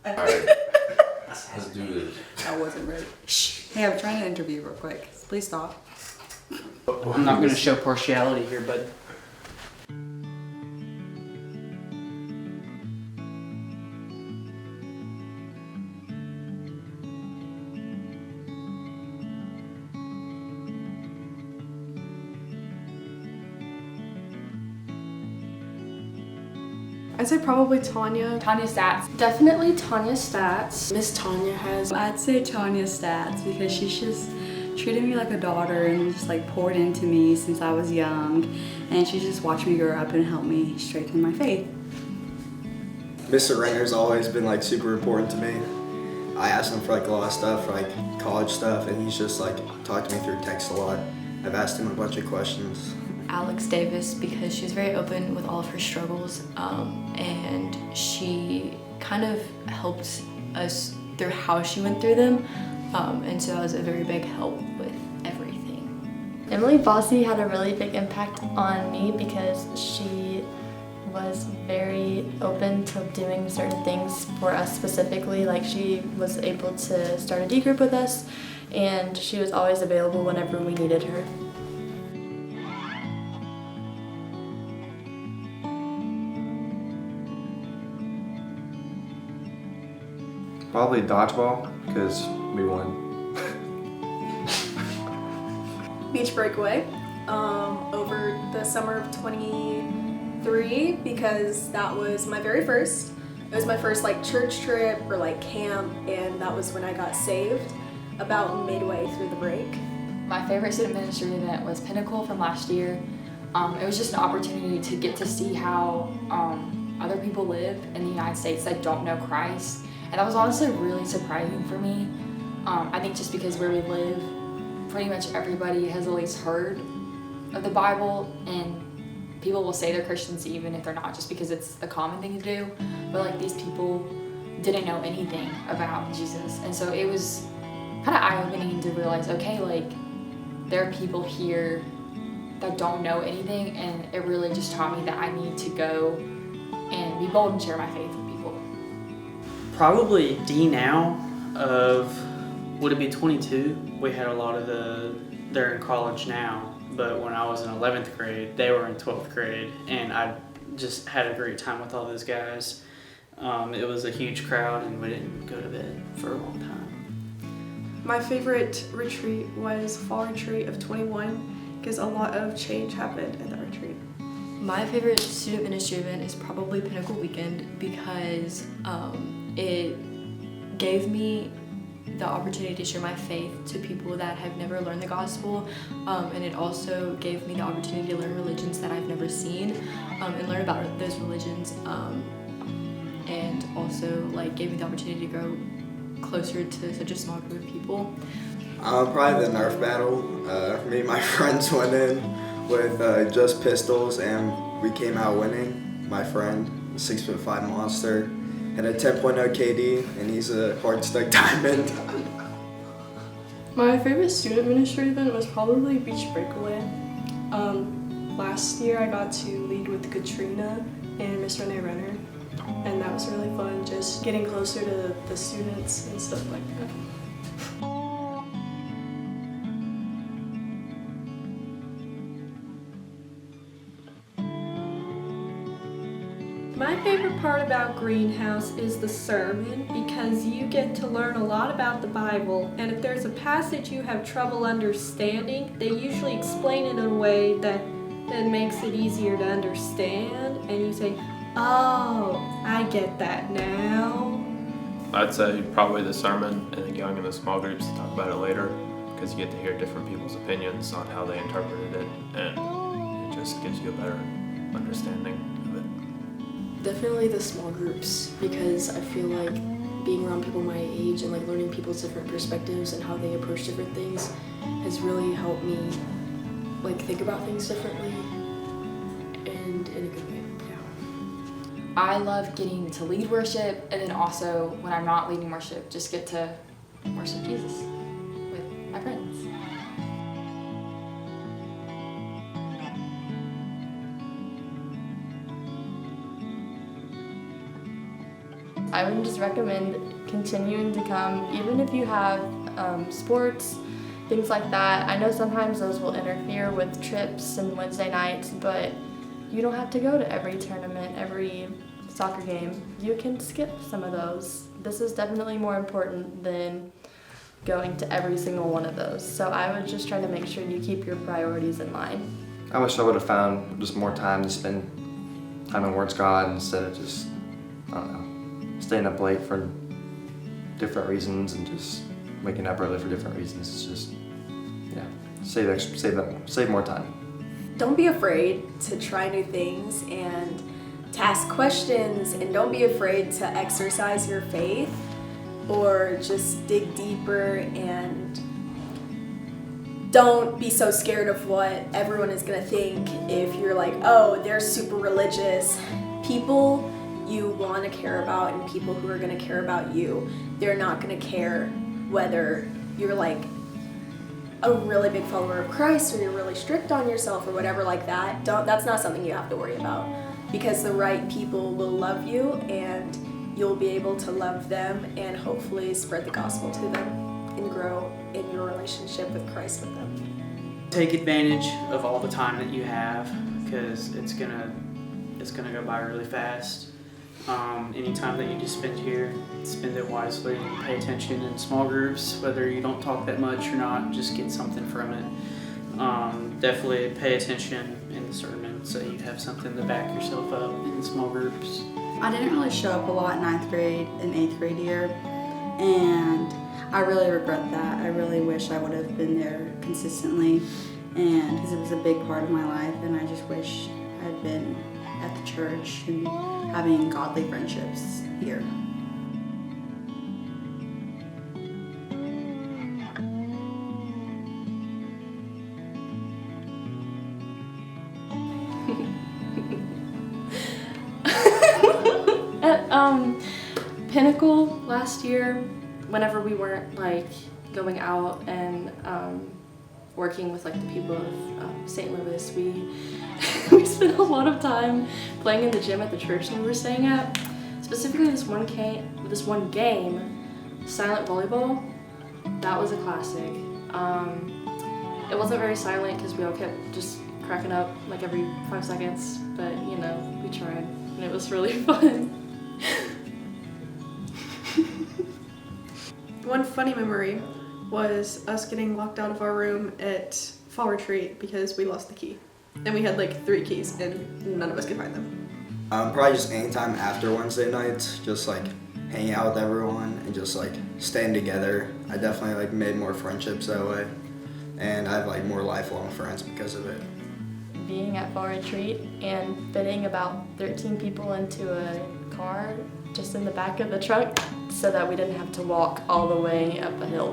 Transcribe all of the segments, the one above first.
Alright, let's do this. I wasn't ready. Shh. Hey, I'm trying to interview real quick. Please stop. I'm not going to show partiality here, bud. I'd say probably Tanya. Tanya Stats. Definitely Tanya Stats. Miss Tanya has. I'd say Tanya Stats because she's just treated me like a daughter and just like poured into me since I was young, and she just watched me grow up and helped me strengthen my faith. Mr. Renner's always been like super important to me. I asked him for like a lot of stuff, for like college stuff, and he's just like talked to me through text a lot. I've asked him a bunch of questions. Alex Davis, because she's very open with all of her struggles, and she kind of helped us through how she went through them, and so that was a very big help with everything. Emily Bossy had a really big impact on me because she was very open to doing certain things for us specifically. Like, she was able to start a D group with us, and she was always available whenever we needed her. Probably dodgeball, because we won. Beach breakaway over the summer of 23 because that was my very first. It was my first like church trip or like camp, and that was when I got saved about midway through the break. My favorite student ministry event was Pinnacle from last year. It was just an opportunity to get to see how other people live in the United States that don't know Christ. And that was honestly really surprising for me. I think just because where we live, pretty much everybody has at least heard of the Bible, and people will say they're Christians even if they're not, just because it's the common thing to do. But like, these people didn't know anything about Jesus. And so it was kind of eye-opening to realize, okay, like, there are people here that don't know anything, and it really just taught me that I need to go and be bold and share my faith with people. Probably D now of, would it be 22? We had a lot of they're in college now, but when I was in 11th grade, they were in 12th grade, and I just had a great time with all those guys. It was a huge crowd, and we didn't go to bed for a long time. My favorite retreat was fall retreat of 21 because a lot of change happened at that retreat. My favorite student ministry event is probably Pinnacle Weekend because it gave me the opportunity to share my faith to people that have never learned the gospel, and it also gave me the opportunity to learn religions that I've never seen, and learn about those religions, and also like gave me the opportunity to grow closer to such a small group of people. Probably the Nerf battle. Me and my friends went in with just pistols, and we came out winning. My friend, 6'5" monster, had a 10.0 KD, and he's a hard stuck diamond. My favorite student ministry event was probably Beach Breakaway. Last year I got to lead with Katrina and Miss Renner, and that was really fun, just getting closer to the students and stuff like that. My favorite part about Greenhouse is the sermon because you get to learn a lot about the Bible, and if there's a passage you have trouble understanding, they usually explain it in a way that makes it easier to understand, and you say, oh, I get that now. I'd say probably the sermon, and then going in the small groups to talk about it later, because you get to hear different people's opinions on how they interpreted it, and it just gives you a better understanding of it. Definitely the small groups, because I feel like being around people my age and like learning people's different perspectives and how they approach different things has really helped me like think about things differently and in a good way. Yeah. I love getting to lead worship, and then also when I'm not leading worship, just get to worship Jesus with my friends. I would just recommend continuing to come, even if you have sports, things like that. I know sometimes those will interfere with trips and Wednesday nights, but you don't have to go to every tournament, every soccer game. You can skip some of those. This is definitely more important than going to every single one of those. So I would just try to make sure you keep your priorities in mind. I wish I would have found just more time to spend time in Word's God instead of just, I don't know, staying up late for different reasons and just waking up early for different reasons. It's just, yeah, save more time. Don't be afraid to try new things and to ask questions, and don't be afraid to exercise your faith or just dig deeper, and don't be so scared of what everyone is going to think if you're like, oh, they're super religious. People you want to care about and people who are going to care about you, they're not going to care whether you're like a really big follower of Christ or you're really strict on yourself or whatever like that. That's not something you have to worry about, because the right people will love you and you'll be able to love them and hopefully spread the gospel to them and grow in your relationship with Christ with them. Take advantage of all the time that you have, because it's gonna go by really fast. Any time that you just spend here, spend it wisely and pay attention in small groups, whether you don't talk that much or not, just get something from it. Definitely pay attention in the sermon so you have something to back yourself up in small groups. I didn't really show up a lot in 9th grade and 8th grade year, and I really regret that. I really wish I would have been there consistently, and because it was a big part of my life, and I just wish I'd been at the church and having godly friendships here. At Pinnacle last year, whenever we weren't like going out and working with like the people of St. Louis, we spent a lot of time playing in the gym at the church that we were staying at. Specifically this one game, silent volleyball. That was a classic. It wasn't very silent because we all kept just cracking up like every 5 seconds, but you know, we tried and it was really fun. One funny memory was us getting locked out of our room at fall retreat because we lost the key. And we had like 3 keys and none of us could find them. Probably just anytime after Wednesday nights, just like hanging out with everyone and just like staying together. I definitely like made more friendships that way, and I have like more lifelong friends because of it. Being at fall retreat and fitting about 13 people into a car just in the back of the truck so that we didn't have to walk all the way up a hill.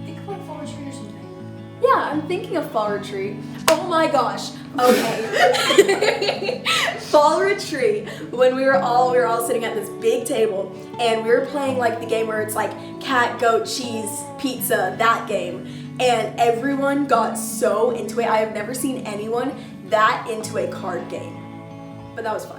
Think about fall retreat or something. Yeah, I'm thinking of fall retreat. Oh my gosh. Okay. Fall retreat, when we were all sitting at this big table and we were playing like the game where it's like cat, goat, cheese, pizza, that game. And everyone got so into it. I have never seen anyone that into a card game. But that was fun.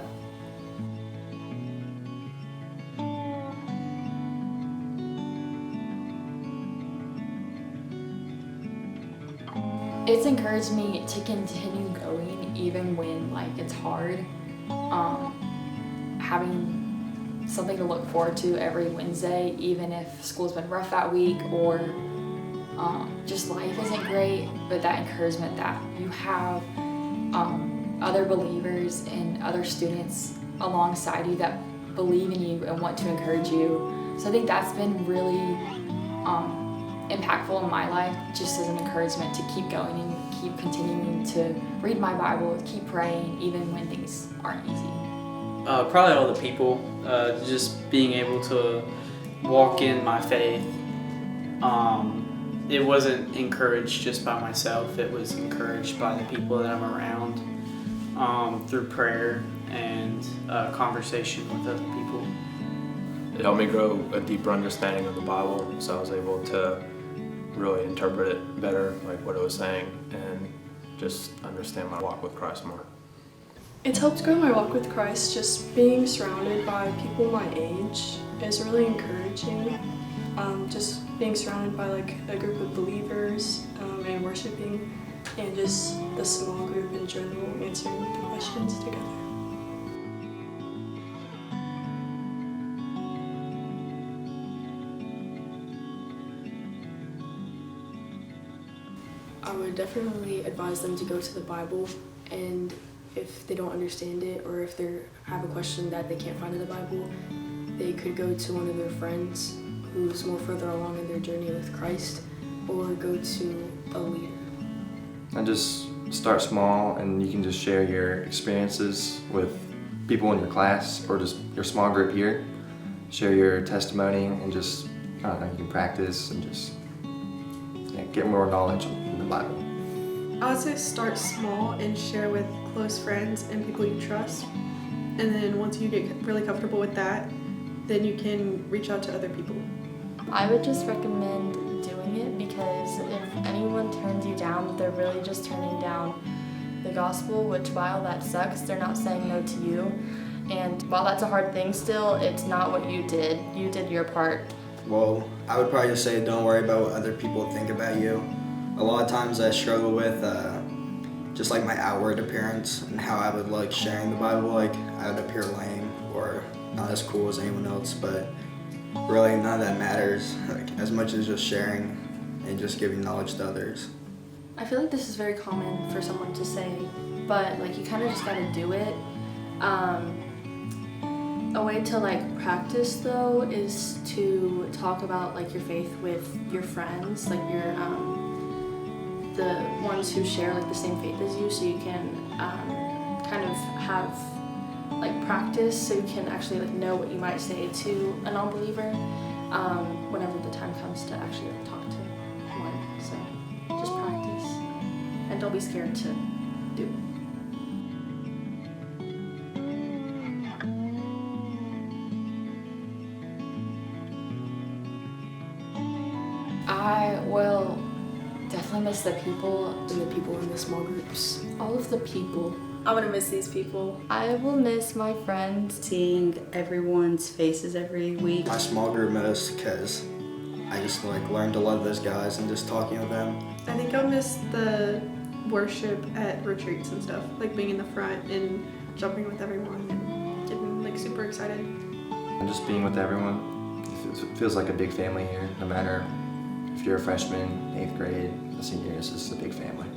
It's encouraged me to continue going even when like it's hard. Having something to look forward to every Wednesday, even if school's been rough that week or just life isn't great, but that encouragement that you have other believers and other students alongside you that believe in you and want to encourage you. So I think that's been really impactful in my life, just as an encouragement to keep going and keep continuing to read my Bible, keep praying, even when things aren't easy. Probably all the people, just being able to walk in my faith. It wasn't encouraged just by myself, it was encouraged by the people that I'm around, through prayer and conversation with other people. It helped me grow a deeper understanding of the Bible, so I was able to really interpret it better, like what it was saying, and just understand my walk with Christ more. It's helped grow my walk with Christ. Just being surrounded by people my age is really encouraging. Just being surrounded by like a group of believers and worshiping, and just the small group in general, answering the questions together. I would definitely advise them to go to the Bible, and if they don't understand it or if they have a question that they can't find in the Bible, they could go to one of their friends who's more further along in their journey with Christ, or go to a leader. And just start small, and you can just share your experiences with people in your class or just your small group here. Share your testimony and just, I don't know, you can practice and just get more knowledge in the Bible. I would say start small and share with close friends and people you trust. And then once you get really comfortable with that, then you can reach out to other people. I would just recommend doing it because if anyone turns you down, they're really just turning down the gospel, which while that sucks, they're not saying no to you. And while that's a hard thing still, it's not what you did. You did your part. Well, I would probably just say don't worry about what other people think about you. A lot of times I struggle with just like my outward appearance and how I would like sharing the Bible. Like I would appear lame or not as cool as anyone else, but really none of that matters. Like as much as just sharing and just giving knowledge to others. I feel like this is very common for someone to say, but like you kind of just gotta do it. A way to like practice though is to talk about like your faith with your friends, like your the ones who share like the same faith as you, so you can kind of have like practice, so you can actually like know what you might say to a non-believer whenever the time comes to actually like, talk to one. So just practice and don't be scared to do it. I will definitely miss the people. And the people in the small groups. All of the people. I'm gonna miss these people. I will miss my friends. Seeing everyone's faces every week. My small group most because I just like learned to love those guys and just talking with them. I think I'll miss the worship at retreats and stuff, like being in the front and jumping with everyone and getting like super excited. And just being with everyone, it feels like a big family here, no matter if you're a freshman, 8th grade, a senior, it's just a big family.